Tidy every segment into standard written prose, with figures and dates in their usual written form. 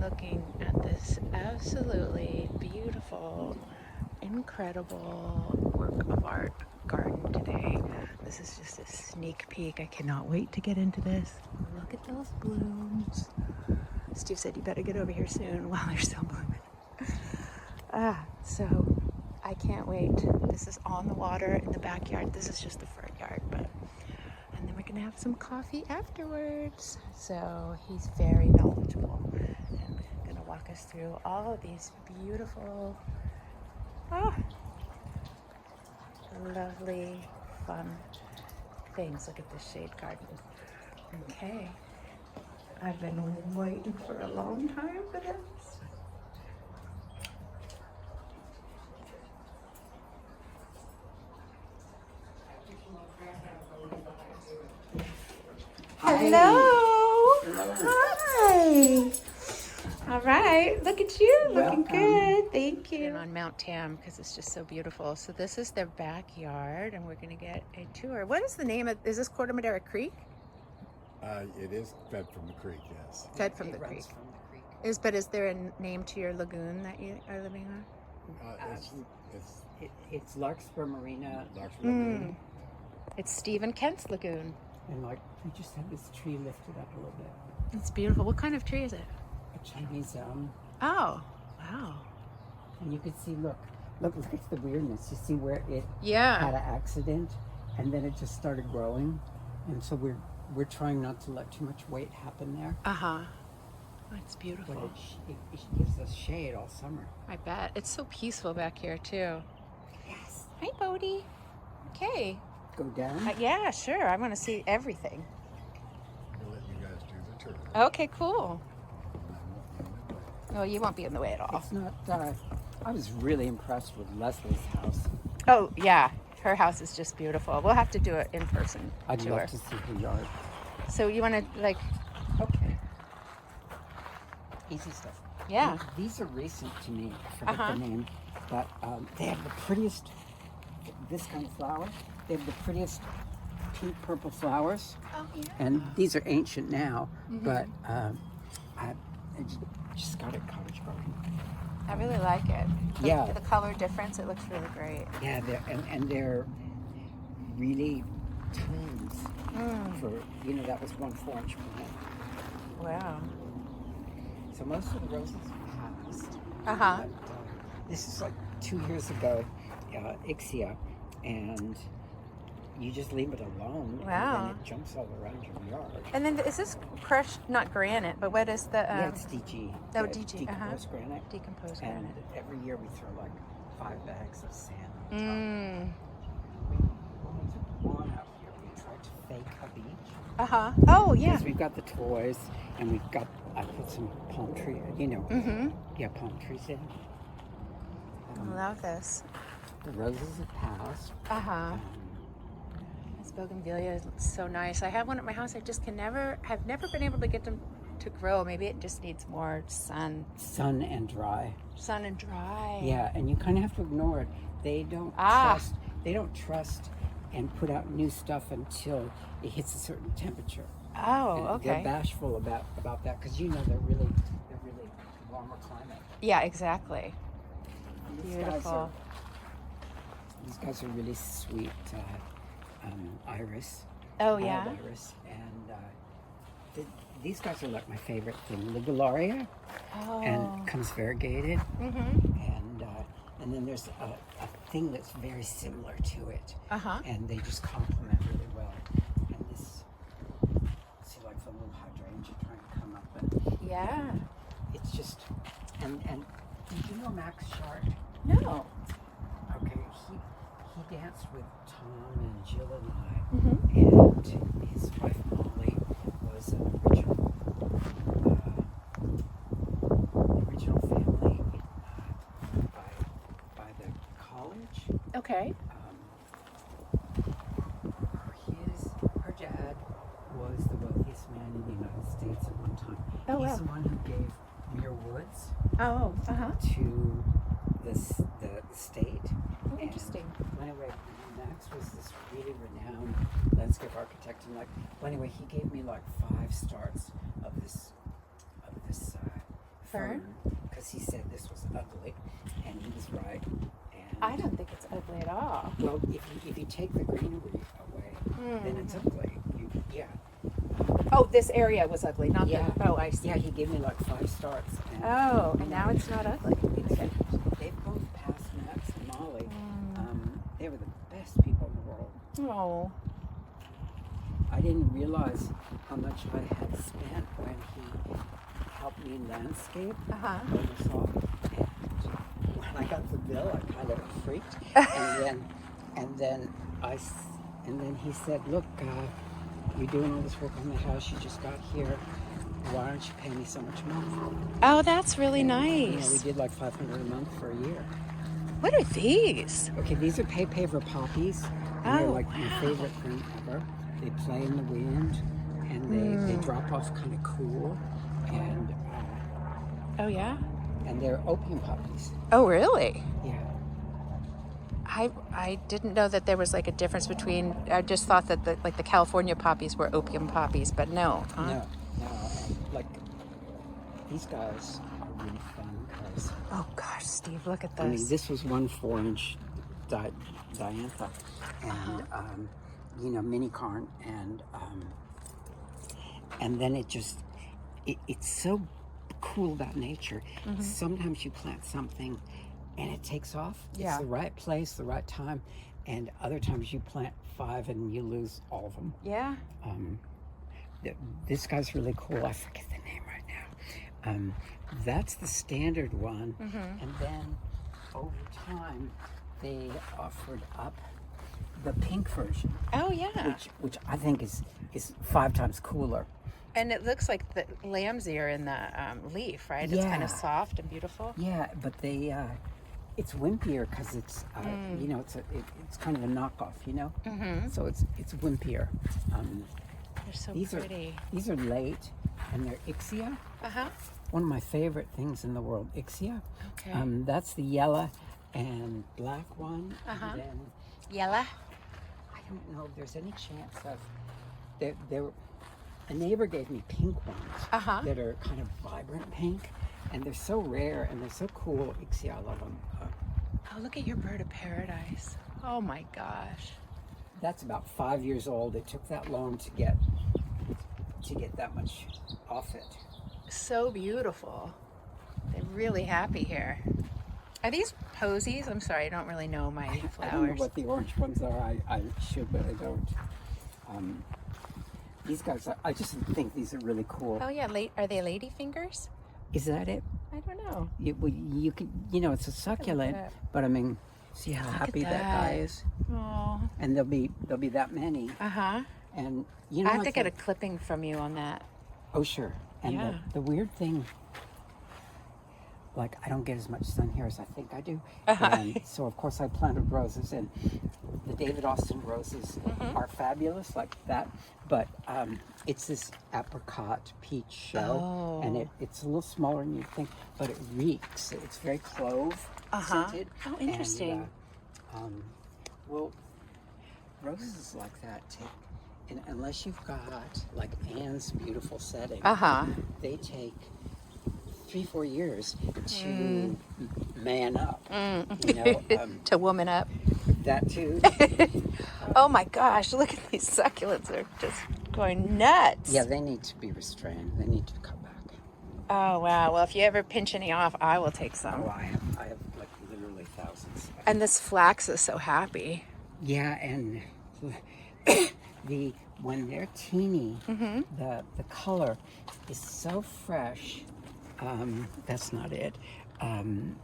looking at this absolutely beautiful, incredible work of art garden today. This is just a sneak peek. I cannot wait to get into this. Look at those blooms. Steve said you better get over here soon while they're still blooming. So I can't wait. This is on the water in the backyard. This is just the front yard, and then we're gonna have some coffee afterwards. So he's very knowledgeable and gonna walk us through all of these beautiful, lovely, fun things. Look at this shade garden. Okay, I've been waiting for a long time for this. Hello. Hi. All right. Look at you. Looking good. Thank you. On Mount Tam because it's just so beautiful. So this is their backyard, and we're going to get a tour. What is the name of? Is this Corte Creek? It is fed from the creek. Yes. Fed from the creek. But is there a name to your lagoon that you are living on? It's Larkspur Marina. Larkspur Lagoon. It's Steve and Kent's lagoon. And we just had this tree lifted up a little bit. It's beautiful. What kind of tree is it? A Chinese elm. Oh, wow. And you could see, look at the weirdness. You see where it had an accident, and then it just started growing. And so we're trying not to let too much weight happen there. That's beautiful. But it gives us shade all summer. I bet. It's so peaceful back here, too. Yes. Hi, Bodie. Okay. Go down? Yeah, sure. I want to see everything. We'll let you guys do the tour. Okay, cool. No, you won't be in the way at all. It's not, I was really impressed with Leslie's house. Oh, yeah. Her house is just beautiful. We'll have to do it in person. I'd love to see her yard. So you want to, Okay. Easy stuff. Yeah. These are recent to me. I forget the name. But they have the prettiest, this kind of flower. They have the prettiest pink purple flowers. Oh, yeah. And these are ancient now, but I just got it Cottage Garden. I really like it. The color difference, it looks really great. Yeah, they're really tones for, that was 1 4-inch plant. Wow. So most of the roses are passed. This is like 2 years ago, Ixia, and you just leave it alone, Wow. and then it jumps all around your yard. And then is this crushed, not granite, but what is the... Yeah, it's DG. Oh, DG, Decomposed granite. Decomposed And granite. every year we throw like 5 bags of sand on top. When we took the lawn out here, we tried to fake a beach. Oh, yeah. Because we've got the toys, and I put some palm tree, palm trees in. I love this. The roses have passed. This bougainvillea is so nice. I have one at my house. I just have never been able to get them to grow. Maybe it just needs more sun. Sun and dry. Sun and dry. Yeah, and you kind of have to ignore it. They don't trust and put out new stuff until it hits a certain temperature. Oh, and okay. They're bashful about that because they're really warmer climate. Yeah, exactly. Beautiful. These guys are really sweet. Iris. Oh, yeah. Iris. And these guys are like my favorite thing. Ligularia. Oh. And comes variegated. And then there's a thing that's very similar to it. And they just complement really well. And this, see, like the little hydrangea trying to come up. And Yeah. it's just, and did you know Max Shart? No. Okay, he danced with Tom and Jill and I, and his wife Molly was an original family by the college. Okay. Her dad was the wealthiest man in the United States at one time. Oh, He's wow. the one who gave Muir Woods To the state. Oh, interesting. Anyway, Max was this really renowned landscape architect, and anyway, he gave me like 5 starts of this Fern? Because he said this was ugly, and he was right. And I don't think it's ugly at all. well, if you take the greenery away, then it's ugly. Yeah. Oh, this area was ugly, not Yeah. the... Oh, I see. Yeah, he gave me like 5 stars. And, Oh, and now it's not ugly. Okay. They've both passed Max and Molly. They were the best people in the world. Oh. I didn't realize how much I had spent when he helped me landscape. Almost all. And when I got the bill, I kind of freaked. and then he said, "Look, you're doing all this work on the house. You just got here. Why don't you pay me so much a month?" Oh, that's really nice. You know, we did like $500 a month for a year. What are these? Okay, these are paper poppies. And they're like my favorite thing ever. They play in the wind, and they drop off kind of cool, and Oh, yeah? and they're opium poppies. Oh, really? Yeah. I didn't know that there was like a difference between... I just thought that the California poppies were opium poppies, but no. Huh? No. Like these guys are really fun because Oh, gosh, Steve, look at this. I mean, this was 1 4-inch diantha, and you know, mini carn, and then it's so cool about nature. Sometimes you plant something and it takes off. Yeah. It's the right place, the right time, and other times you plant 5 and you lose all of them. Yeah? This guy's really cool. I forget the name right now. That's the standard one, and then over time they offered up the pink version. Oh, yeah. Which I think is 5 times cooler. And it looks like the lamb's ear in the leaf, right? It's kind of Yeah. soft and beautiful. Yeah, but it's wimpier because it's you know, it's kind of a knockoff, you know. So it's wimpier. They're so pretty. These are late, and they're Ixia. One of my favorite things in the world, Ixia. Okay. That's the yellow and black one. And then Yellow? I don't know if there's any chance of there. A neighbor gave me pink ones that are kind of vibrant pink, and they're so rare and they're so cool. Ixia, I love them. Oh, look at your bird of paradise. Oh my gosh. That's about 5 years old. It took that long to get that much off it. So beautiful. They're really happy here. Are these posies? I'm sorry, I don't really know my flowers. I don't know what the orange ones are. I should, but I don't. These guys, I just think these are really cool. Oh yeah, are they lady fingers? Is that it? I don't know. You could, you know, it's a succulent, but I mean, see how happy that guy is. Oh. And there'll be that many. And you know, I have to get a clipping from you on that. Oh sure. And Yeah. the weird thing, like I don't get as much sun here as I think I do, and so of course I planted roses, and the David Austin roses are fabulous like that. But it's this apricot peach show, and it's a little smaller than you'd think, but it reeks. It's very clove scented. Oh, interesting. And, well, roses like that take. And unless you've got like Anne's beautiful setting, they take 3-4 years to man up. You know, to woman up. that too. Oh my gosh, look at these succulents. They're just going nuts. Yeah, they need to be restrained. They need to cut back. Oh wow. Well, if you ever pinch any off, I will take some. Oh, I have like literally thousands. And this flax is so happy. Yeah, and when they're teeny, the color is so fresh. That's not it. Kind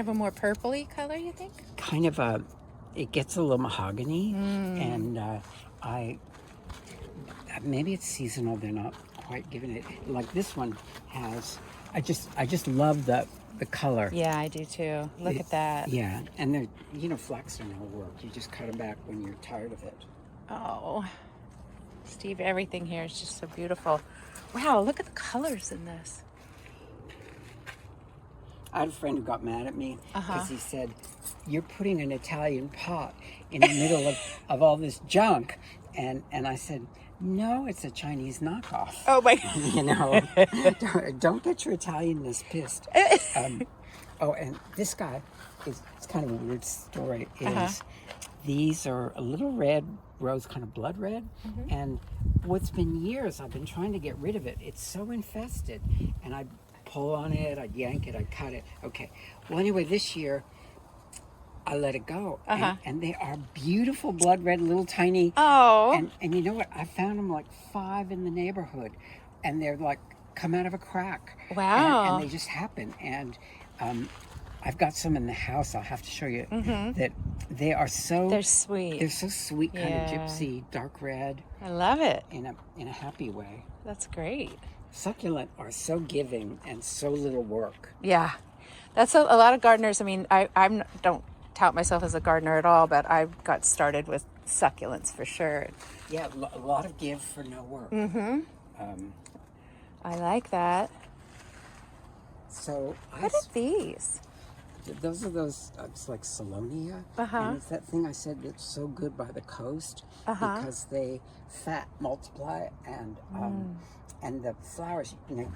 of a more purpley color, you think? Kind of it gets a little mahogany, and maybe it's seasonal. They're not quite giving it like this one has. I just love the color. Yeah, I do too. Look at that. Yeah, and they're, you know, flax are no work. You just cut them back when you're tired of it. Oh, Steve, everything here is just so beautiful. Wow, look at the colors in this. I had a friend who got mad at me because he said, "You're putting an Italian pot in the middle of all this junk," and I said, No, it's a Chinese knockoff. Oh my! You know, don't get your Italianness pissed. Oh, and this guy it's kind of a weird story. These are a little red rose, kind of blood red, and what's been years I've been trying to get rid of it. It's so infested, and I'd pull on it, I'd yank it, I'd cut it. Okay. Well, anyway, this year I let it go, and they are beautiful blood red, little tiny. Oh. And you know what? I found them like 5 in the neighborhood, and they're like come out of a crack. Wow. And they just happen. And I've got some in the house. I'll have to show you that they are so. They're sweet. They're so sweet, kind of gypsy, dark red. I love it. In a happy way. That's great. Succulent are so giving and so little work. Yeah, that's a lot of gardeners. I mean, I don't tout myself as a gardener at all, but I got started with succulents for sure. Yeah, a lot of give for no work. I like that. So What are these? Those are it's like Salonia. And it's that thing I said that's so good by the coast because they fat multiply and the flowers,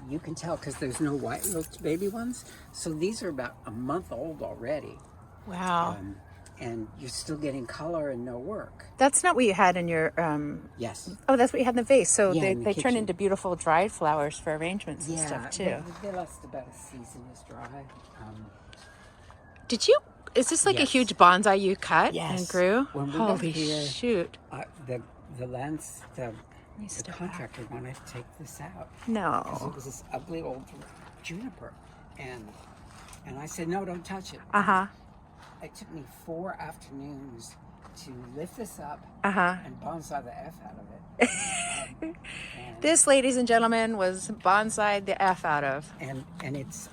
you can tell because there's no white little baby ones. So these are about a month old already. Wow. And you're still getting color and no work. That's not what you had in your... Yes. Oh, that's what you had in the vase. So Yeah, they turn kitchen. into beautiful dried flowers for arrangements and stuff too. They last about a season is dry. Did you... Is this like a Yes. huge bonsai you cut Yes. and grew? When we got Holy here, shoot. The Step back. contractor wanted to take this out. No. It was this ugly old juniper, and I said, no, don't touch it. It took me 4 afternoons to lift this up and bonsai the F out of it. This, ladies and gentlemen, was bonsai the F out of. And it's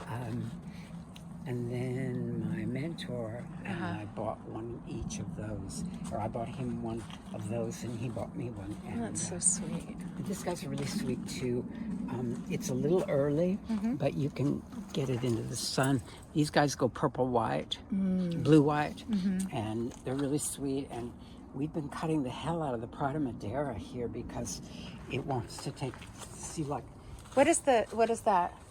and then my mentor and I bought one each of those, or I bought him one of those and he bought me one. And That's so sweet. this guy's really sweet too. It's a little early, but you can get it into the sun. These guys go purple white, blue white, and they're really sweet. And we've been cutting the hell out of the Prada Madeira here because it wants to like What is that?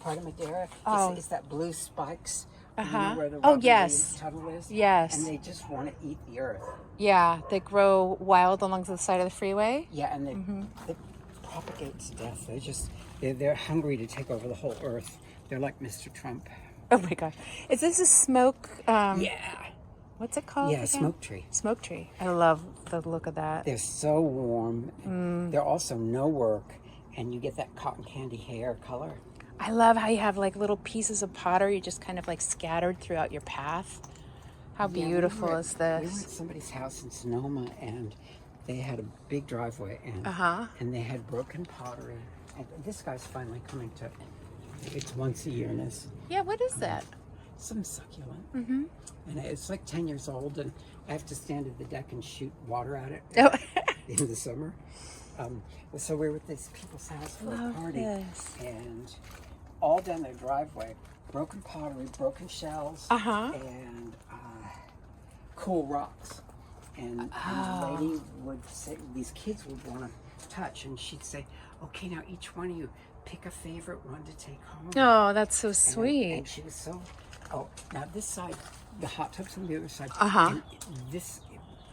Prada Madeira. Oh. It's that blue spikes. You know where the Oh, rubber yes. tunnel is? Yes. And they just want to eat the earth. Yeah, they grow wild along the side of the freeway. Yeah, and they propagate to death. They're hungry to take over the whole earth. They're like Mr. Trump. Oh my gosh. Is this a smoke? Yeah. What's it called? Yeah, again? smoke tree. Smoke tree. I love the look of that. They're so warm. They're also no work, and you get that cotton candy hair color. I love how you have like little pieces of pottery just kind of like scattered throughout your path. How beautiful is We were this? at somebody's house in Sonoma, and they had a big driveway, and they had broken pottery. And this guy's finally coming to. It's once a year, and it's Yeah, what is that? some succulent. And it's like 10 years old, and I have to stand at the deck and shoot water at it in the summer. So we were at this people's house for a party, and all down their driveway, broken pottery, broken shells, and cool rocks. And the lady would say, these kids would want to touch, and she'd say, okay, now each one of you pick a favorite one to take home. Oh, that's so sweet. And she was so, now this side, the hot tub's on the other side. And this.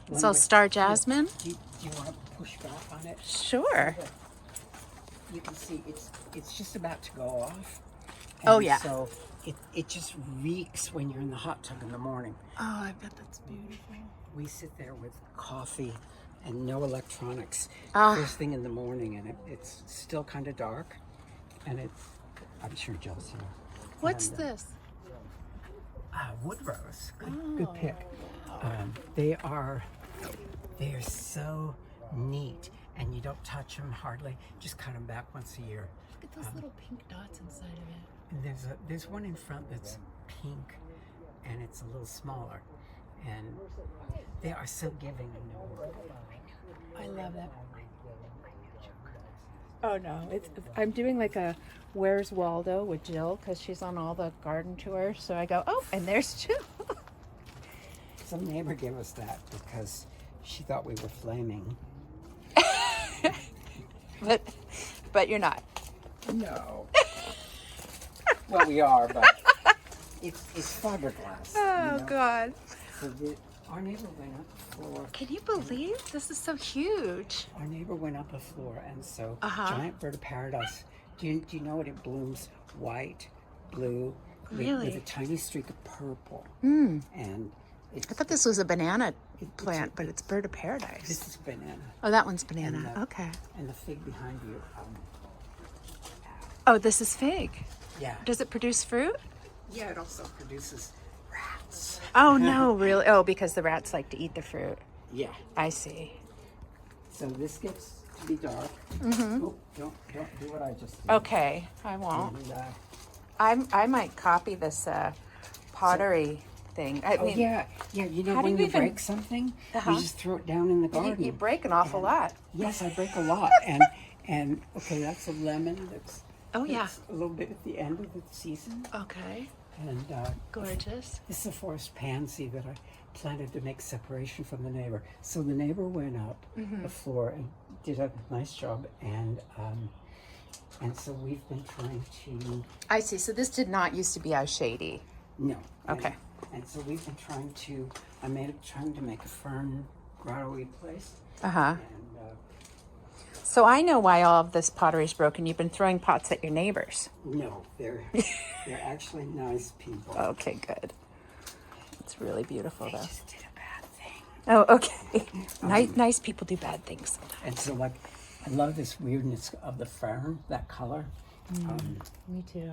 It's all star jasmine? Do you want to push back on it? Sure. You can see it's just about to go off. Oh, yeah. So it just reeks when you're in the hot tub in the morning. Oh, I bet that's beautiful. We sit there with coffee and no electronics first thing in the morning, and it's still kind of dark, and I'm sure Jill's here. What's this? Wood rose. Good pick. They are so neat, and you don't touch them hardly. Just cut them back once a year. Look at those little pink dots inside of it. And there's one in front that's pink, and it's a little smaller, and they are so giving and no work. I love that. Oh no, I'm doing like a Where's Waldo with Jill because she's on all the garden tours. So I go, oh, and there's Jill. Some neighbor gave us that because she thought we were flaming. but you're not. No. Well, we are, but it's fiberglass. Oh, God. So our neighbor went up a floor. Can you believe? This is so huge. Our neighbor went up a floor, and so Uh-huh. giant bird of paradise. Do you know what it blooms? White, blue, Really? with a tiny streak of purple. Mm. And it's, I thought this was a banana plant, but it's bird of paradise. this is banana. Oh, that one's banana. And, Okay. And the fig behind you. Oh, this is fig. Yeah. Does it produce fruit? Yeah, it also produces rats. Oh, no, really? Oh, because the rats like to eat the fruit. Yeah. I see. So this gets to be dark. Mm-hmm. Oh, don't do what I just did. Okay, I won't. And, I might copy this pottery thing. I mean, yeah. You know how do when you you even- break something, Uh-huh. you just throw it down in the garden. you break an awful lot. Yes, I break a lot. and okay, that's a lemon. Oh, yeah. That's a little bit at the end of the season. Okay, And gorgeous. this is a forest pansy that I planted to make separation from the neighbor. So the neighbor went up Mm-hmm. the floor and did a nice job. And so we've been trying to. I see. So this did not used to be as shady. No. Okay. And so we've been trying to. Trying to make a fern grotto-y place. Uh-huh. And So I know why all of this pottery is broken. You've been throwing pots at your neighbors. no, they're actually nice people. Okay, good. It's really beautiful, They though. just did a bad thing. Oh, okay. Nice people do bad things sometimes. And so, like, I love this weirdness of the fern, that color. Me too.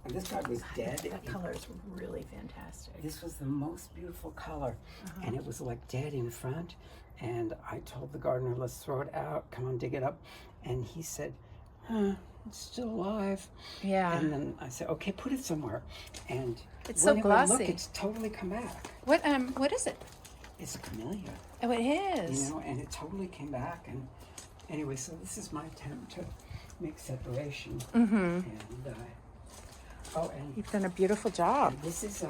And this guy was dead. That color is really fantastic. This was the most beautiful color. And it was like dead in front. And I told the gardener, let's throw it out. Come on, dig it up. And he said, it's still alive. Yeah. And then I said, okay, put it somewhere. And It's so whenever I look, glossy. it's totally come back. What is it? It's a camellia, Oh, it is. you know, and it totally came back. And anyway, so this is my attempt to make separation. Mm-hmm. And, and You've done a beautiful job. this is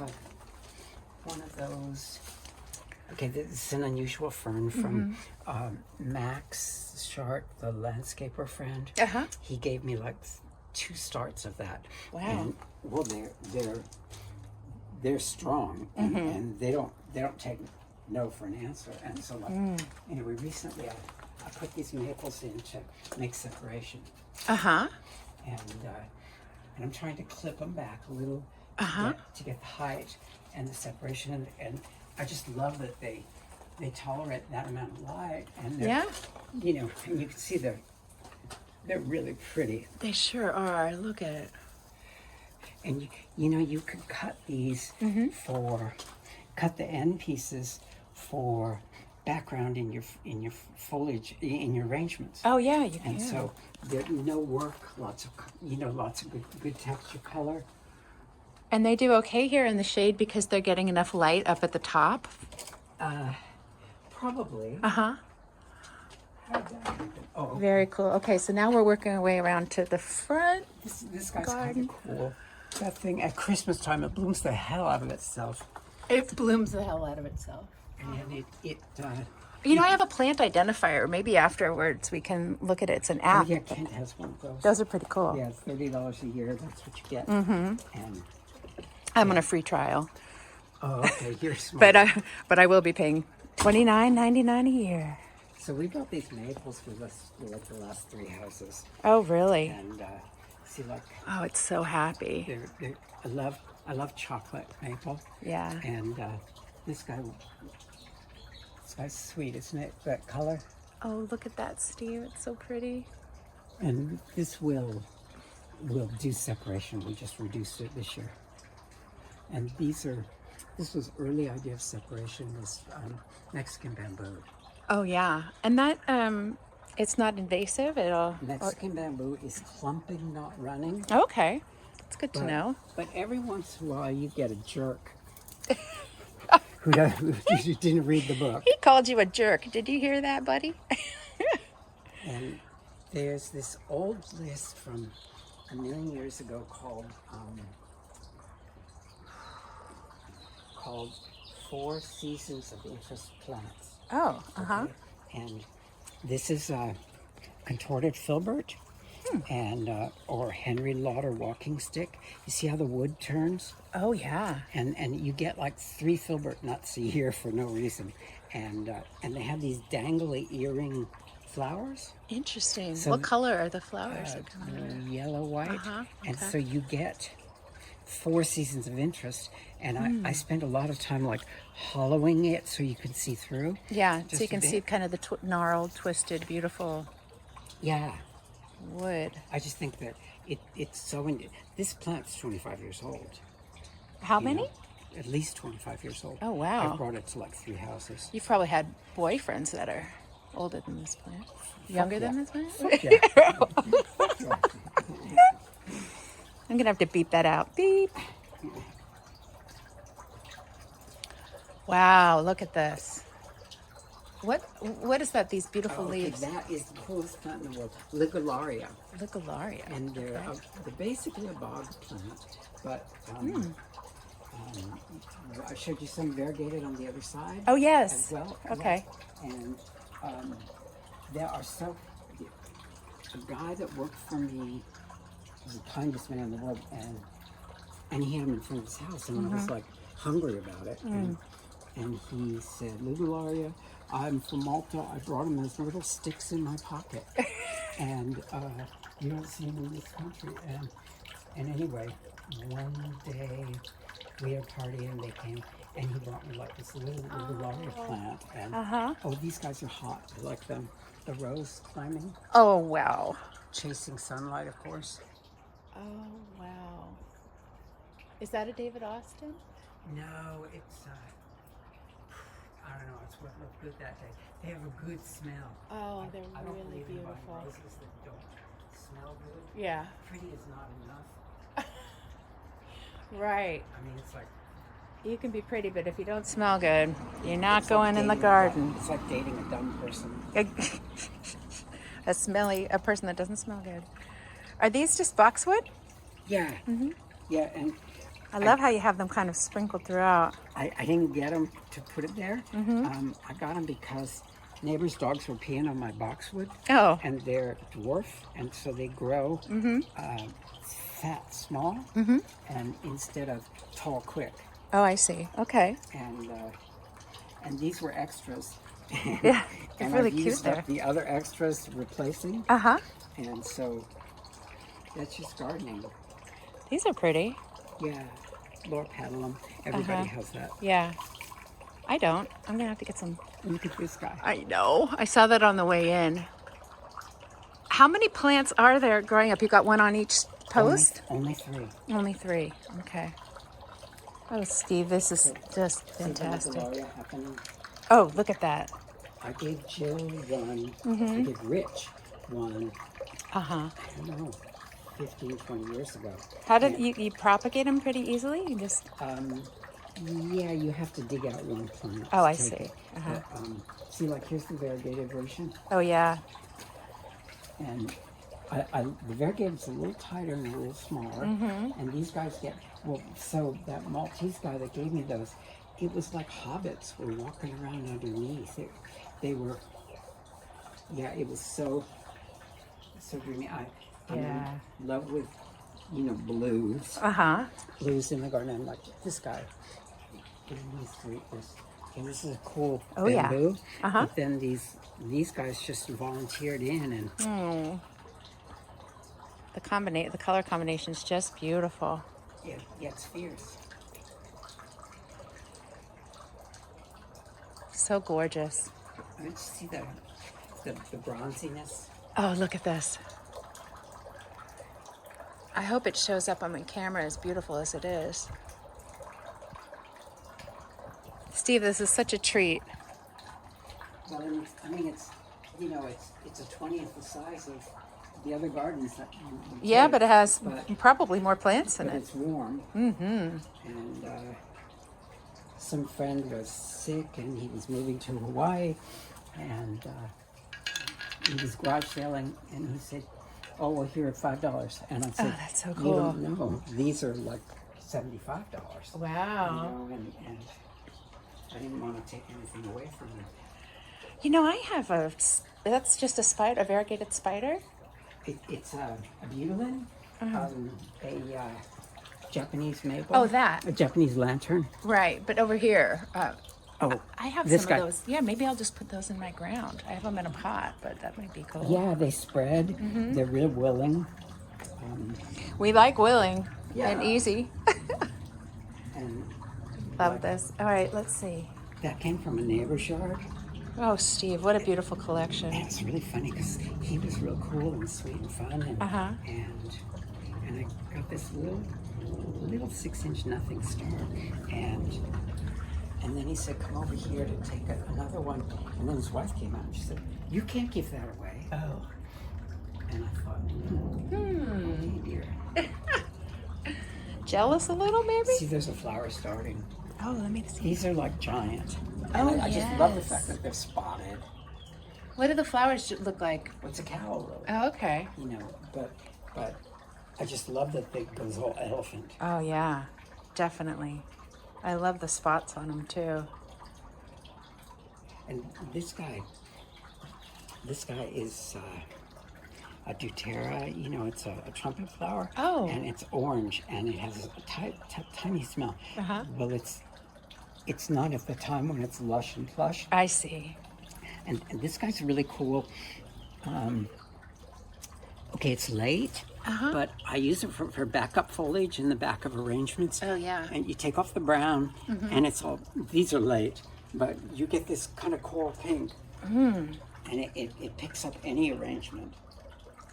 one of those. Okay, this is an unusual fern from Max Shart, the landscaper friend. Uh-huh. He gave me like 2 starts of that. Wow. And, well, they're strong, and they don't take no for an answer. And so, like, anyway, recently I put these maples in to make separation, Uh-huh. and I'm trying to clip them back a little to get the height and the separation, and I just love that they tolerate that amount of light, and they're, Yeah. you know, and you can see they're really pretty. They sure are. Look at it. And you could cut these cut the end pieces for background in your foliage, in your arrangements. Oh, yeah, you can. And so there's no work, lots of good texture, color. And they do okay here in the shade because they're getting enough light up at the top. Probably. Uh-huh. Oh, Very cool. Okay, so now we're working our way around to the front. this guy's kind garden. of cool. That thing at Christmas time, it blooms the hell out of itself. It blooms the hell out of itself. And it You know, I have a plant identifier. Maybe afterwards we can look at it. It's an app. yeah, Kent has one of those. Those are pretty cool. Yeah, it's $30 a year. That's what you get. And I'm on a free trial. oh, okay, you're smart. But I will be paying $29.99 a year. So we got these maples for like the last 3 houses, Oh, really? and see, like Oh, it's so happy. they're I love chocolate maple, Yeah. and this guy's sweet, isn't it? That color, Oh, look at that, Steve. It's so pretty. and this will do separation. We just reduced it this year, and this was early idea of separation was Mexican bamboo. Oh, yeah. And that, it's not invasive. Mexican bamboo is clumping, not running. Okay. It's good to know. But every once in a while, you get a jerk who didn't read the book. He called you a jerk. Did you hear that, buddy? And there's this old list from a million years ago called 4 Seasons of Interest Plants. Oh, uh-huh. Okay? And this is contorted filbert, and or Henry Lauder walking stick. You see how the wood turns? Oh, yeah. And you get like 3 filbert nuts a year for no reason, and they have these dangly earring flowers. Interesting. So, what color are the flowers that come out? Yellow, white, and okay. so you get 4 seasons of interest. And I spend a lot of time like hollowing it so you can see through. Yeah, just so you a can bit. see kind of the gnarled, twisted, beautiful Yeah, wood. I just think that it's so. This plant's 25 years old. How you many? know? At least 25 years old. Oh, wow. I've brought it to like 3 houses. You've probably had boyfriends that are older than this plant. Younger than this plant? Yeah. I'm going to have to beep that out. Beep. Wow, look at this. What is that, these beautiful leaves? That is the coolest plant in the world. Ligularia. Ligularia. And they're basically a bog plant, but I showed you some variegated on the other side. Oh, yes. As well. Okay. Yes. And there are a guy that worked for me was the kindest man in the world, and he had them in front of his house, and I was like hungry about it. And he said, Ligularia, I'm from Malta. I brought them as little sticks in my pocket. And you don't see them in this country. And anyway, one day we had a party and they came, and he brought me like this little Ligularia plant. And oh, these guys are hot. I like them. The rose climbing. Oh, wow. Chasing sunlight, of course. Oh, wow. Is that a David Austin? No, it's I don't know. It's what looked good that day. They have a good smell. Oh, they're I don't really believe in buying beautiful. roses that don't smell good. Yeah. Pretty is not enough. Right. I mean, it's like You can be pretty, but if you don't smell good, you're not going in the garden. It's like dating a dumb person. A person that doesn't smell good. Are these just boxwood? Yeah. Yeah, and I love how you have them kind of sprinkled throughout. I didn't get them to put it there. I got them because neighbors' dogs were peeing on my boxwood. Oh. And they're dwarf, and so they grow fat, small, and instead of tall, quick. Oh, I see. Okay. And these were extras. Yeah, they're and really I've cute used up there. the other extras replacing. And so that's just gardening. These are pretty. Yeah, Laura Paddlem. Everybody has that. Yeah. I don't. I'm going to have to get some. Look at this guy. I know. I saw that on the way in. How many plants are there growing up? You got one on each post? Only 3. Only 3. Okay. Oh, Steve, this is just fantastic. See the Ligularia happening? Oh, look at that. I gave Jill one. I gave Rich one. I don't know, 15, 20 years ago. How did you propagate them pretty easily? You just. Yeah, you have to dig out one plant. Oh, I to take see. it. But, see, like here's the variegated version, Oh, yeah. and the variegated's a little tighter and a little smaller, and these guys get so that Maltese guy that gave me those, it was like hobbits were walking around underneath. They were, yeah, it was so dreamy. I'm in love with, blues. Blues in the garden. I'm like, this guy. And this is a cool bamboo. But then these guys just volunteered in, and the color combination is just beautiful. yeah, it's fierce. So gorgeous. I mean, see the bronziness. Oh, look at this. I hope it shows up on my camera as beautiful as it is. Steve, this is such a treat. Well, I mean, it's it's a 20th the size of the other gardens that you Yeah, take, but it has but probably more plants in but it. it's warm. And some friend was sick, and he was moving to Hawaii, and he was garage selling, and he said, "Oh, well, here at $5." And I said, Oh, that's so "You cool." don't know. These are like $75." Wow. And I didn't want to take anything away from him. You know, I have that's just a spider, a variegated spider. It's a butylin, a Japanese maple. Oh, that. A Japanese lantern. Right, but over here, Oh, I have this some guy. of those. Yeah, maybe I'll just put those in my ground. I have them in a pot, but that might be cool. Yeah, they spread. They're real willing. We like willing Yeah. and easy. And Love this. All right, let's see. that came from a neighbor's yard. Oh, Steve, what a beautiful collection. And it's really funny because he was real cool and sweet and fun. And, and I got this little 6-inch nothing star. And then he said, come over here to take another one. And then his wife came out and she said, you can't give that away. Oh. And I thought, oh dear. Jealous a little, maybe? See, there's a flower starting. Oh, let me see. These are like giant. Oh, And I just love the yes. fact that they're spotted. What do the flowers look like? What's a cow, really? Oh, okay. You know, but I just love that it goes all elephant. Oh, yeah, definitely. I love the spots on them, too. And this guy is a deutera. You know, it's a trumpet flower. Oh. And it's orange, and it has a tiny smell. Well, it's not at the time when it's lush and plush. I see. And this guy's really cool. Okay, it's late, but I use it for backup foliage in the back of arrangements. Oh, yeah. And you take off the brown, and it's all, these are late, but you get this kind of coral pink. And it picks up any arrangement.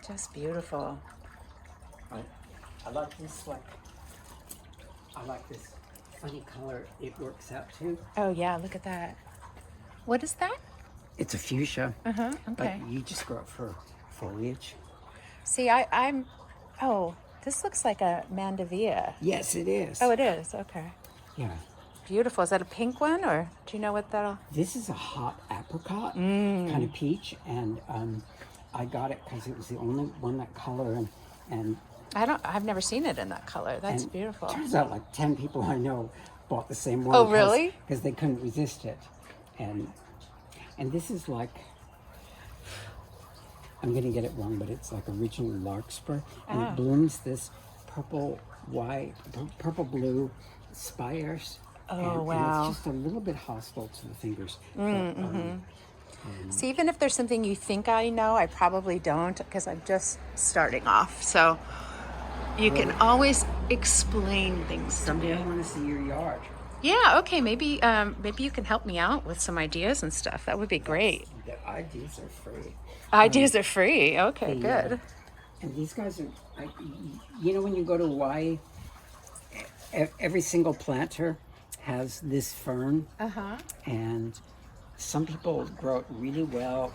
Just beautiful. I like this, I like this funny color it works out too. Oh, yeah, look at that. What is that? It's a fuchsia, Okay. but you just grow it for foliage. See, oh, this looks like a mandevilla. Yes, it is. Oh, it is. Okay. Yeah. Beautiful. Is that a pink one, or do you know what that'll... This is a hot apricot, kind of peach, and I got it because it was the only one that color, and I've never seen it in that color. That's and beautiful. Turns out like 10 people I know bought the same one. Oh, really? Because they couldn't resist it, and this is like, I'm gonna get it wrong, but it's like original larkspur, and it blooms this purple blue spires. Oh, and wow. it's just a little bit hostile to the fingers. See, even if there's something you think I know, I probably don't, because I'm just starting off. So you can always explain things to Someday me. I want to see your yard. Yeah, okay, maybe you can help me out with some ideas and stuff. That would be great. The ideas are free. Ideas are free. Okay, good. And these guys are, you know, when you go to Hawaii, every single planter has this fern, and some people grow it really well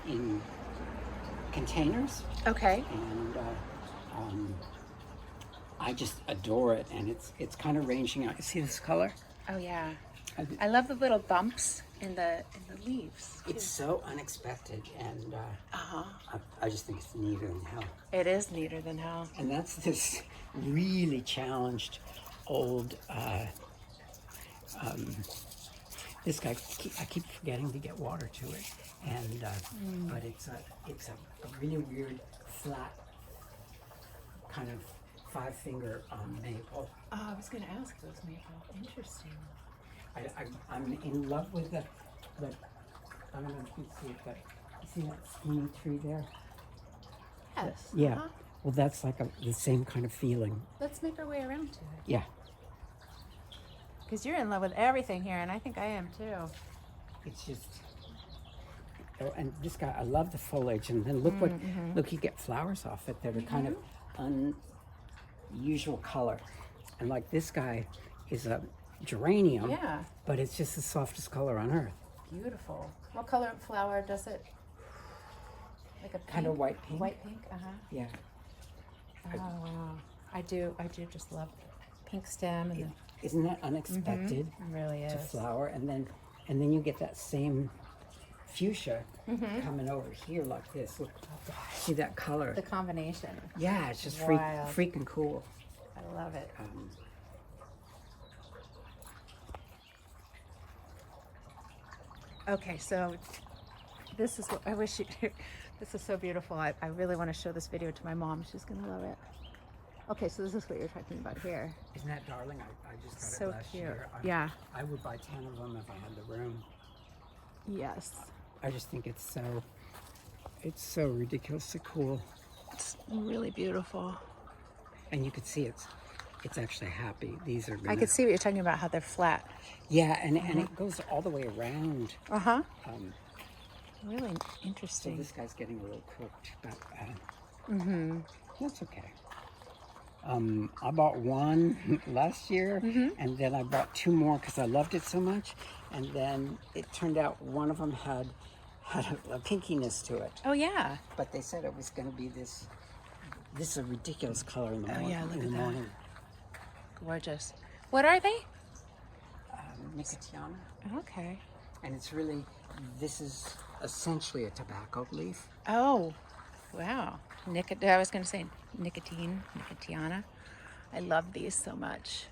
in containers, Okay. and I just adore it. And it's kind of ranging out. You see this color? Oh yeah. I love the little bumps in the leaves. It's so unexpected, and I just think it's neater than hell. It is neater than hell. And that's this really challenged old. This guy, I keep forgetting to get water to it, and but it's a really weird flat kind of 5-finger maple. Oh, I was going to ask those maple. Interesting. I'm in love with the I don't know if you see it, but you see that skinny tree there? Yes. Yeah. Well, that's like the same kind of feeling. Let's make our way around to it. Yeah. Because you're in love with everything here, and I think I am too. It's just, oh, and this guy, I love the foliage, and then look look, you get flowers off it that are kind of unusual color, and like this guy is a geranium, but it's just the softest color on earth. Beautiful. What color of flower does it? Like a pink? Kind of white pink. White pink. Yeah. Oh wow. I do just love the pink stem and Isn't that unexpected? It really is. To flower, and then you get that same fuchsia coming over here like this. Look, see that color? The combination. Yeah, it's just Wild. freaking cool. I love it. Okay, so This is what I wish you. This is so beautiful. I really want to show this video to my mom. She's gonna love it. Okay, so this is what you're talking about here. Isn't that darling? I just got So it last cute. year. Yeah. I would buy 10 of them if I had the room. Yes. I just think it's so ridiculously cool. It's really beautiful. And you could see it's actually happy. These are. I could see what you're talking about. How they're flat. Yeah, and it goes all the way around. Really So interesting. this guy's getting a little cooked, but that's okay. I bought one last year, and then I bought 2 more because I loved it so much. And then it turned out one of them had a pinkiness to it. Oh yeah. But they said it was going to be this is a ridiculous color in the morning. yeah, look in at the that. morning. Gorgeous. What are they? Nicotiana. Okay. And this is essentially a tobacco leaf. Oh, wow. I was going to say Nicotiana. I love these so much.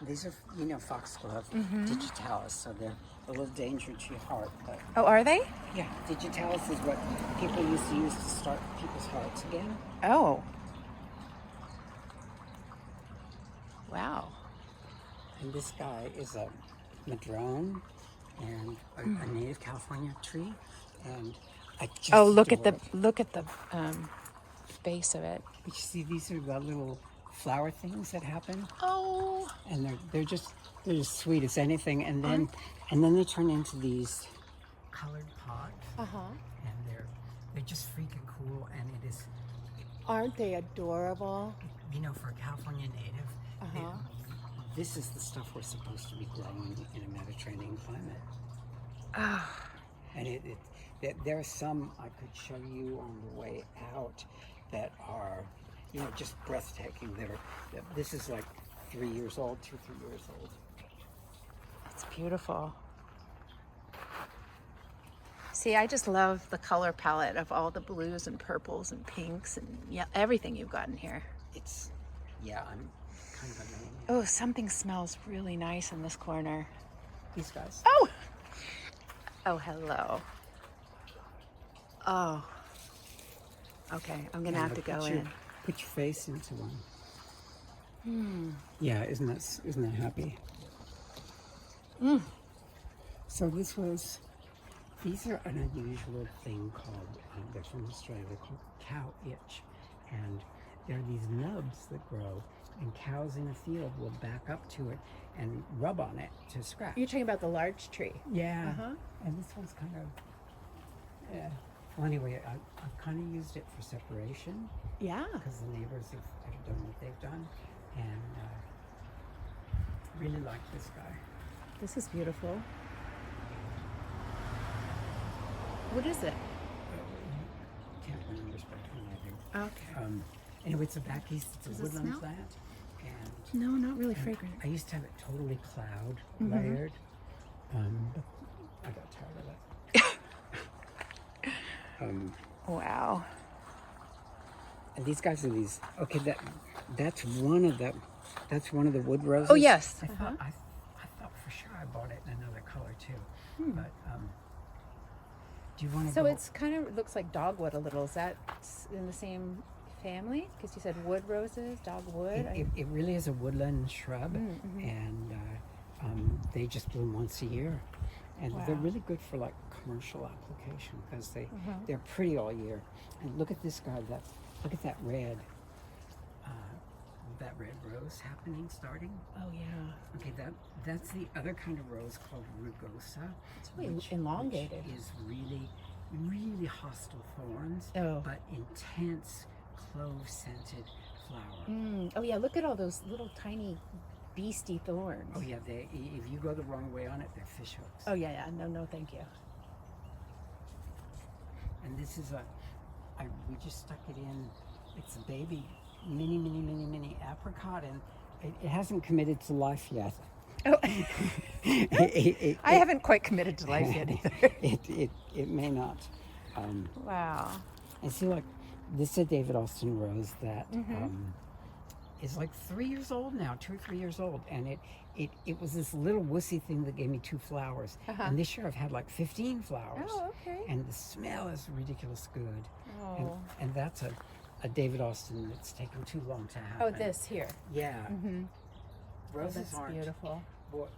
These are, foxglove digitalis, so they're a little danger to your heart. But Oh, are they? yeah, digitalis is what people used to use to start people's hearts again. Oh. Wow. And this guy is a madrone and a native California tree, and I just Look at adore the base of it. But you see, these are the little flower things that happen, Oh. and they're just sweet as anything. And then they turn into these colored pods, and they're just freaking cool. And it is, Aren't they adorable? for a California native, this is the stuff we're supposed to be growing in a Mediterranean climate. And there are some I could show you on the way out that are, just breathtaking. This is like 3 years old, 2, 3 years old. It's beautiful. See, I just love the color palette of all the blues and purples and pinks and everything you've got in here. I'm kind of amazed. Oh, something smells really nice in this corner. These guys. Oh, hello. Oh. Okay, I'm gonna have to go in. Put your face into one. Yeah, isn't that happy? So these are an unusual thing called, they're from Australia, they're called cow itch. And there are these nubs that grow, and cows in a field will back up to it and rub on it to scratch. You're talking about the large tree. Yeah. And this one's kind of, well, anyway, I've kind of used it for separation. Yeah. Because the neighbors have done what they've done. And really like this guy. This is beautiful. What is it? Can't remember spectrum, Okay. Anyway, it's a back east. It's a Does it woodland smell? plant. And No, not really fragrant. I used to have it totally cloud layered. But I got tired of that. Wow. And these guys are these. Okay, that's one of the wood roses. Oh yes. I thought for sure I bought it in another color too. But do you want to? So it's kind of looks like dogwood a little. Is that in the same family? Because you said wood roses, dogwood. It really is a woodland shrub, and they just bloom once a year, and they're really good for like commercial application because they're pretty all year. And look at this guy. Look at that red. That red rose starting. Oh yeah. Okay, that's the other kind of rose called rugosa. It's really elongated. Which is really hostile thorns, but intense clove-scented flower. Oh yeah, look at all those little tiny beastie thorns. Oh yeah, if you go the wrong way on it, they're fish hooks. Oh yeah. No, thank you. And this is we just stuck it in. It's a baby, mini apricot, and it hasn't committed to life yet. Oh, I haven't quite committed to life yet either. It may not. Wow. And see, like this is a David Austin rose that is like 3 years old now, 2 or 3 years old, and it was this little wussy thing that gave me 2 flowers. And this year I've had like 15 flowers. Oh, okay. And the smell is ridiculous good. Oh. And that's a David Austin that's taken too long to happen. Oh, this here. Yeah. Mm-hmm. Roses That's aren't. beautiful. Well,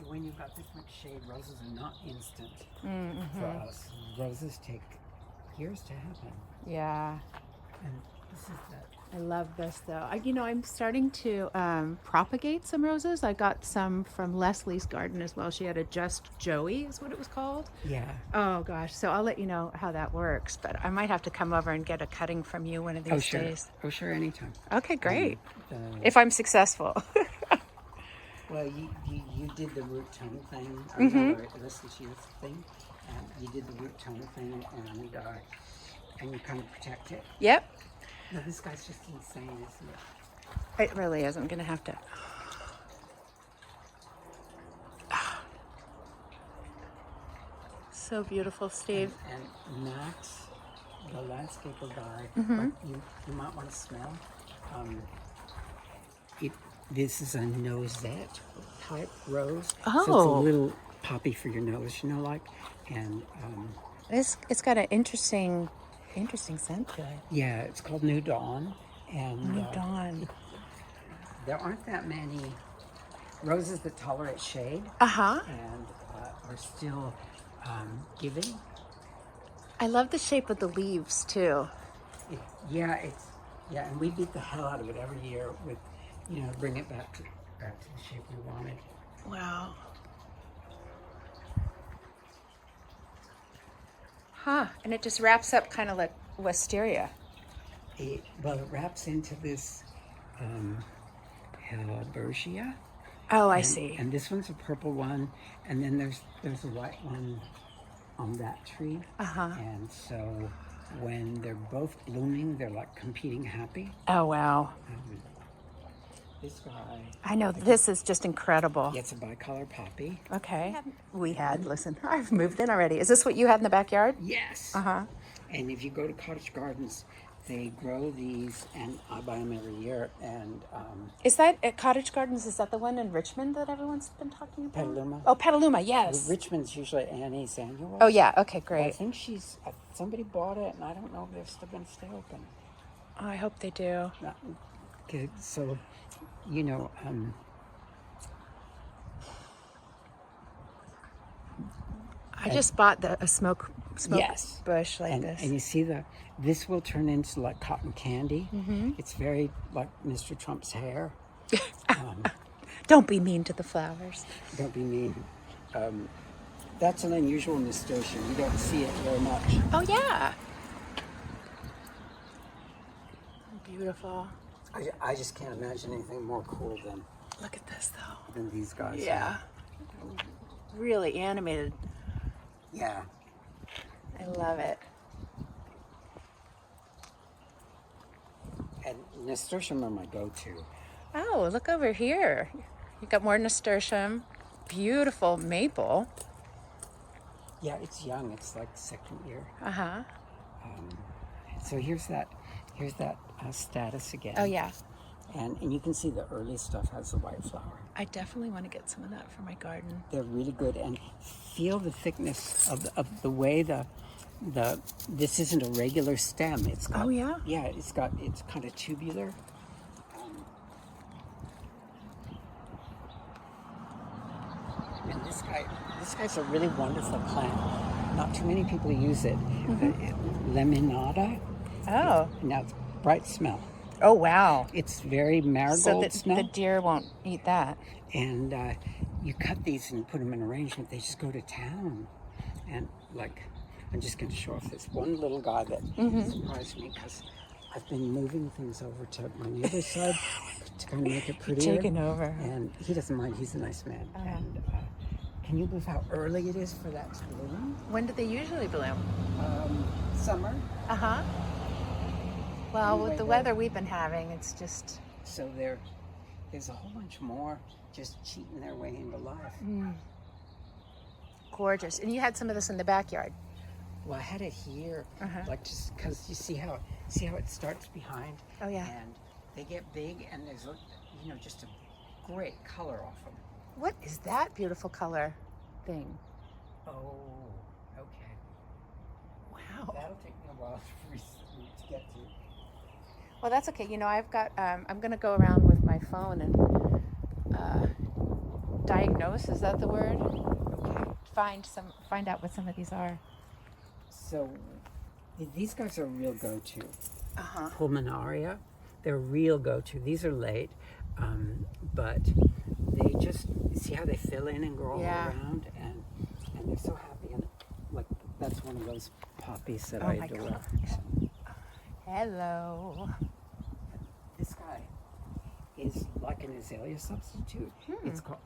when you've got this much shade, roses are not instant Mm-hmm. for us. Roses take years to happen. Yeah. And this is that. I love this though. I'm starting to propagate some roses. I got some from Leslie's garden as well. She had a Just Joey is what it was called. Yeah. Oh gosh. So I'll let you know how that works. But I might have to come over and get a cutting from you one of these days. Oh, sure, anytime. Okay, great. If I'm successful. Well, you did the root tone thing. Mm-hmm. I listened to your thing. And you did the root tone thing, and you kind of protect it. Yep. No, this guy's just insane, isn't it? It really is. I'm going to have to. So beautiful, Steve. And Max, the landscaper guy, Mm-hmm. you might want to smell. This is a nosette type rose. So it's a Oh. little poppy for your nose, and It's got an interesting scent to it. yeah, it's called New Dawn. And New Dawn. there aren't that many roses that tolerate shade Uh-huh. and are still giving. I love the shape of the leaves too. And we beat the hell out of it every year with, bring it back to the shape we wanted. Wow. Huh. And it just wraps up kind of like wisteria. It wraps into this Hellbergia. Oh, I see. And this one's a purple one, and then there's a white one on that tree. Uh-huh. And so when they're both blooming, they're like competing happy. Oh, wow. This guy. I know, this is just incredible. It's a bicolor poppy. Okay. Listen, I've moved in already. Is this what you had in the backyard? Yes. Uh-huh. And if you go to cottage gardens, they grow these, and I buy them every year. And Is that at Cottage Gardens? Is that the one in Richmond that everyone's been talking about? Petaluma. Oh, Petaluma, yes. Richmond's usually Annie Samuel. Oh, yeah. Okay, I great. think somebody bought it, and I don't know if they're still going to stay open. Oh, I hope they do. Okay, so, I just bought a smoke Yes. bush like and this. you see this will turn into like cotton candy. Mm-hmm. It's very like Mr. Trump's hair. Don't be mean to the flowers. Don't be mean. That's an unusual nasturtium. You don't see it very much. Oh, yeah. Beautiful. I just can't imagine anything more cool Look at this, though. than these guys. Yeah. Really animated. Yeah. I love it. And nasturtium are my go-to. Oh, look over here. You got more nasturtium. Beautiful maple. Yeah, it's young. It's like second year. Uh-huh. So here's that status again. Oh, yeah. And you can see the early stuff has the white flower. I definitely want to get some of that for my garden. They're really good, and feel the thickness of the way this isn't a regular stem. It's got, Oh, yeah? Yeah, it's kind of tubular. And this guy's a really wonderful plant. Not too many people use it. Lemonada. Oh. Now it's bright smell. Oh, wow. It's very marigold So that smell. the deer won't eat that. And you cut these and put them in arrangement. They just go to town. And I'm just going to show off this one little guy that surprised me because I've been moving things over to my neighbor's side to kind of make it prettier. Taking over. And he doesn't mind. He's a nice man. And can you believe how early it is for that to bloom? When do they usually bloom? Summer. Uh-huh. Well, Anyway, with the weather we've been having, it's just... So there's a whole bunch more just cheating their way into life. gorgeous. And you had some of this in the backyard. Well, I had it here, Uh-huh. like just because you see how it starts behind. Oh, yeah. And They get big, and there's just a great color off them. What is that beautiful color thing? Oh, okay. Wow. That'll take me a while to get to. Well, that's okay. You know, I've got, I'm going to go around with my phone and diagnose, is that the word? Okay. Find out what some of these are. So, these guys are a real go-to. Uh-huh. Pollinaria, they're a real go-to. These are late, but they just, see how they fill in and grow all around, and they're so happy. And like, that's one of those poppies that I adore. Gosh. Hello. This guy is like an azalea substitute. It's called,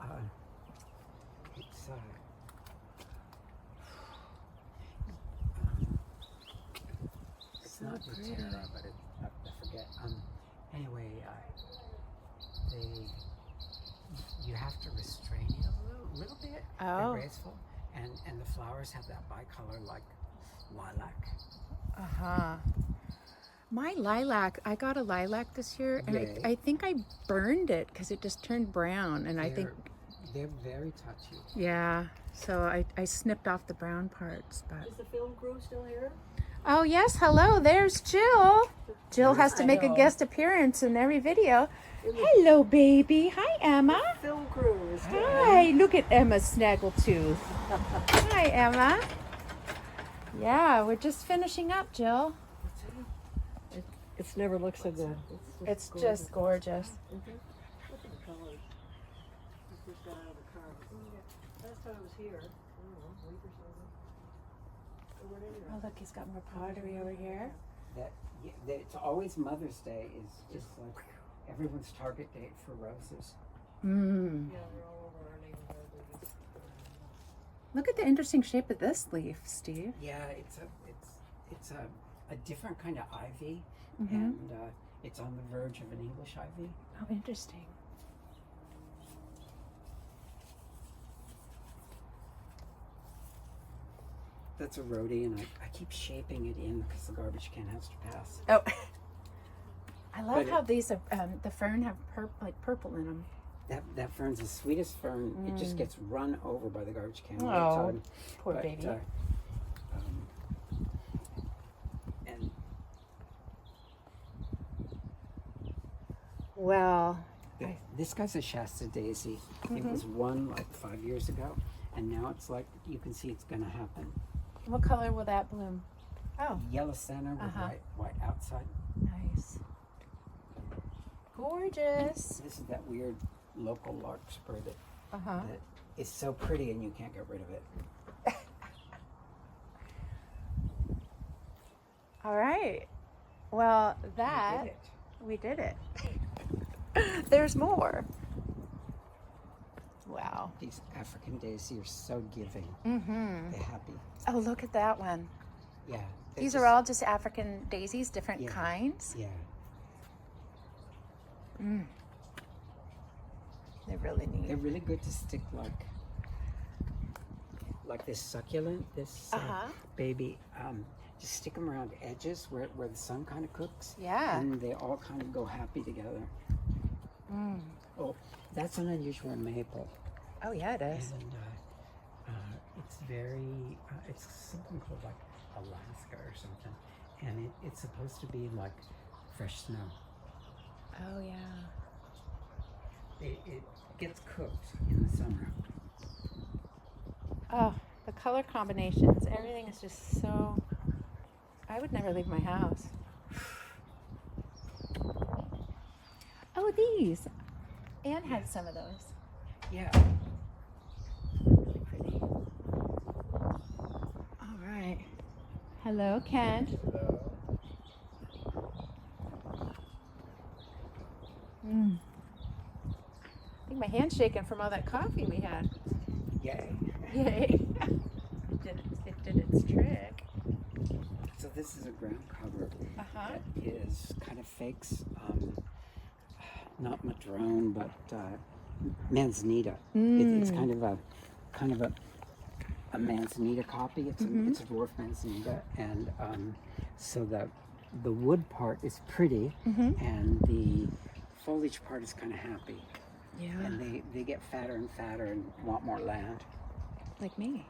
it's not Doterra, but I forget. Anyway, you have to restrain it a little bit. Oh. They're graceful, and the flowers have that bicolor like lilac. Uh-huh. My lilac, I got a lilac this year, and Yay. I think I burned it because it just turned brown, and I think, they're very touchy. yeah, so I snipped off the brown parts, but. Is the film crew still here? Oh yes, hello, there's Jill. Jill has to make a guest appearance in every video. Hello, baby. Hi, Emma. Film crew is still here. Hi, look at Emma Snaggletooth. Hi, Emma. Yeah, we're just finishing up, Jill. It's never looked so good. It's just gorgeous. Look at the colors. We just got out of the car. Last time I was here, I don't know, a week or so ago. So where did you Oh, look, he's got more pottery over here. It's always Mother's Day is just like everyone's target date for roses. Mm. Yeah, we're all over our neighborhood. We just, Look at the interesting shape of this leaf, Steve. Yeah, it's a different kind of ivy, Mm-hmm. and it's on the verge of an English ivy. Oh, interesting. That's a rhodie, and I keep shaping it in because the garbage can has to pass. Oh, I love But how these are, the fern have purple in them. That fern's the sweetest fern. It just gets run over by the garbage can all Oh, the time. poor But, baby. And Well, this guy's a Shasta daisy. It was one like 5 years ago, and now it's like you can see it's gonna happen. what color will that bloom? Oh, Yellow center with white outside. nice. Gorgeous. This is that weird local larkspur that Uh-huh. that is so pretty and you can't get rid of it. All right. Well, that, we did it. There's more. Wow. These African daisies are so giving. Mm-hmm. They're happy. Oh, look at that one. Yeah. These are all just African daisies, different kinds. Yeah. Mm. They're really neat. They're really good to stick like this succulent, this baby. Just stick them around edges where the sun kind of cooks. Yeah. And they all kind of go happy together. Mm. Oh, that's an unusual maple. Oh, yeah, it is. And it's very, it's something called like Alaska or something. And it's supposed to be like fresh snow. Oh, yeah. It gets cooked in the summer. Oh, the color combinations. Everything is just so... I would never leave my house. Oh, these. Anne had some of those. Yeah. Really pretty. All right. Hello, Kent. Mm. I think my hand's shaking from all that coffee we had. Yay. Yay. It did its trick. So this is a ground cover Uh-huh. that is kind of fakes, not madrone, but manzanita. It's kind of a manzanita copy. It's a dwarf manzanita, and so the wood part is pretty, and foliage part is kind of happy. Yeah. And they get fatter and fatter and want more land. Like me.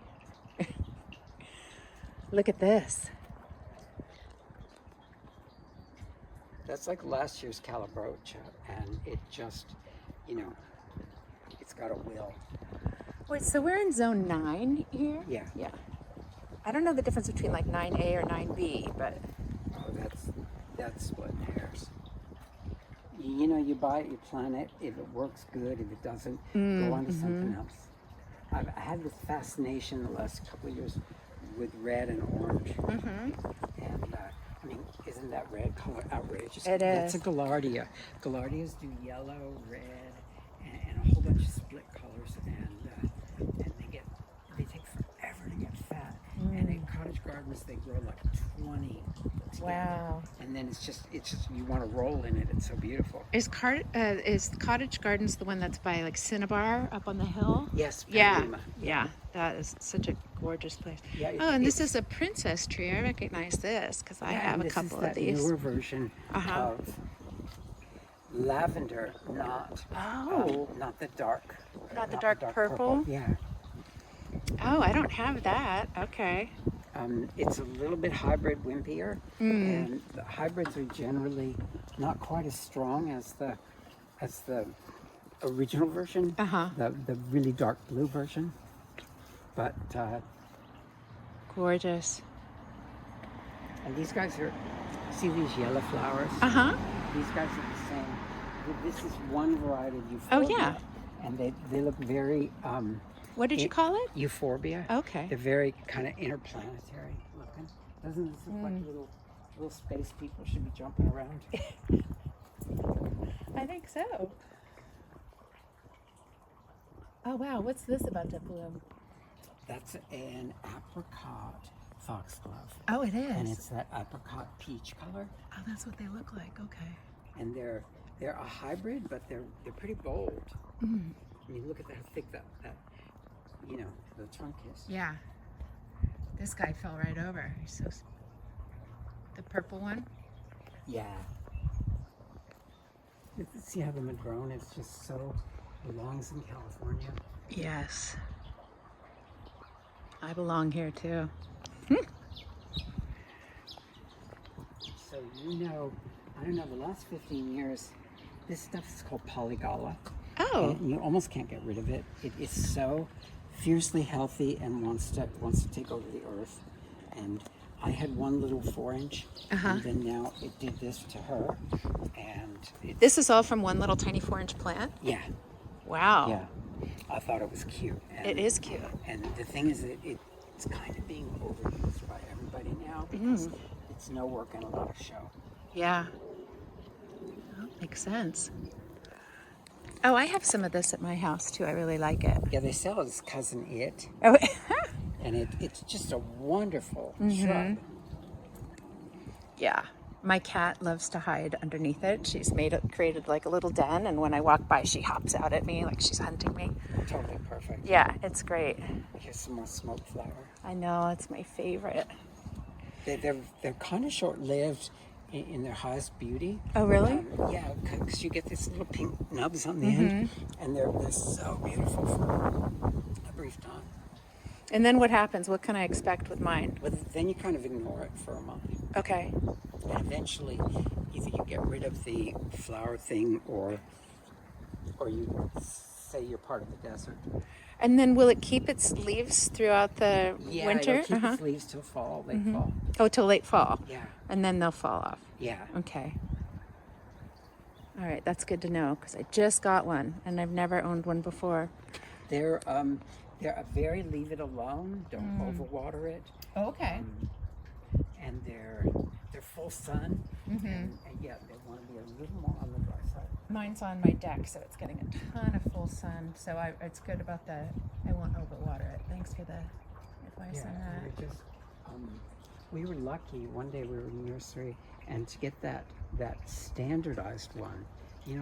Look at this. That's like last year's Calabrocha, and it just, it's got a will. Wait, so we're in zone 9 here? Yeah. Yeah. I don't know the difference between like 9A or 9B, but... Oh, that's splitting hairs. You buy it, you plant it. If it works good, if it doesn't, go on to something else. I've had this fascination the last couple of years with red and orange. And isn't that red color outrageous? It That's is. a gaillardia. Gaillardias do yellow, red, and a whole bunch of split colors, and they take forever to get fat. And in cottage gardens, they grow like 20 together. Wow. And then it's just you want to roll in it. It's so beautiful. Is Cottage Gardens the one that's by like Cinnabar up on the hill? Yes. Yeah. Panema. Yeah. That is such a gorgeous place. Yeah, Oh, and this is a princess tree. I recognize this because I have a couple of these. This is that newer version of lavender, not the dark. Not the dark purple? Yeah. Oh, I don't have that. Okay. It's a little bit hybrid wimpier, and the hybrids are generally not quite as strong as the original version, the really dark blue version. But gorgeous. and these guys are, see these yellow flowers? These guys are the same. This is one variety of euphorbia. Oh, yeah. And they look very What did you call it? euphorbia. Okay. They're very kind of interplanetary looking. Doesn't this look like little space people should be jumping around? I think so. Oh, wow. What's this about to bloom? That's an apricot foxglove. Oh, it is. And it's that apricot peach color. Oh, that's what they look like. Okay. And they're a hybrid, but they're pretty bold. I mean, look at how thick that the trunk is. Yeah. This guy fell right over. He's so... The purple one? Yeah. See how them had grown? It's just so belongs in California. Yes. I belong here too. So I don't know, the last 15 years, this stuff is called polygala. Oh. And you almost can't get rid of it. It is so fiercely healthy and wants to take over the earth. And I had one little 4-inch, and then now it did this to her. And This is all from one little tiny 4-inch plant? yeah, Wow. yeah. I thought it was cute. And, It is cute. And the thing is that it's kind of being overused by everybody now because it's no work and a lot of show. Yeah. Oh, makes sense. Oh, I have some of this at my house too. I really like it. Yeah, they sell it as Cousin It, Oh, and it's just a wonderful shrub. yeah. My cat loves to hide underneath it. She's created like a little den, and when I walk by, she hops out at me like she's hunting me. Totally perfect. Yeah, it's great. Here's some more smoked flower. I know, it's my favorite. They're kind of short-lived in their highest beauty. Oh, really? Yeah, because you get these little pink nubs on the end, and they're so beautiful for a brief time. And then what happens? What can I expect with mine? But then you kind of ignore it for a month. Okay. And eventually, either you get rid of the flower thing, or you say you're part of the desert. And then will it keep its leaves throughout the winter? It'll keep its leaves till fall. Late fall. Oh, till late fall. Yeah. And then they'll fall off. Yeah. Okay. All right, that's good to know because I just got one and I've never owned one before. They're a very leave it alone. Don't overwater it. Oh, okay. And they're full sun. And yeah, they want to be a little more on the dry side. Mine's on my deck, so it's getting a ton of full sun. So it's good about I won't overwater it. Thanks for the advice on that. We're just, we were lucky. One day we were in nursery, and to get that standardized one,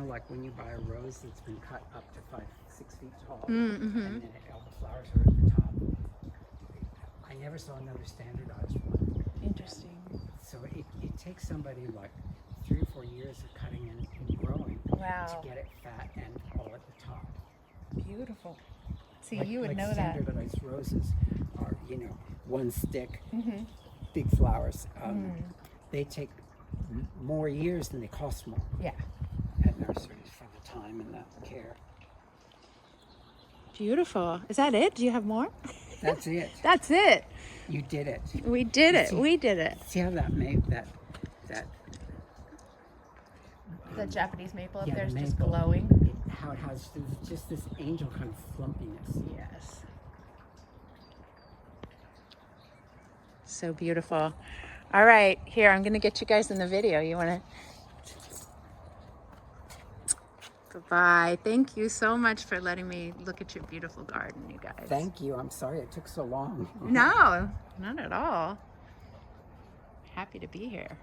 like when you buy a rose that's been cut up to 5-6 feet tall, and then all the flowers are at the top. I never saw another standardized one. Interesting. So it takes somebody like 3 or 4 years of cutting and growing Wow. to get it fat and all at the top. Beautiful. See, Like, you would like know that. standardized roses are, you know, one stick, big flowers. They take more years than they cost more Yeah. at nurseries for the time and the care. Beautiful. Is that it? Do you have more? That's it. That's it. You did it. We did it. See- We did it. See how that made that The Japanese maple up yeah, there is the just maple. glowing. How it has just this angel kind of flumpiness. Yes. So beautiful. All right, here, I'm going to get you guys in the video. You want to? Goodbye. Thank you so much for letting me look at your beautiful garden, you guys. Thank you. I'm sorry it took so long. No, not at all. Happy to be here.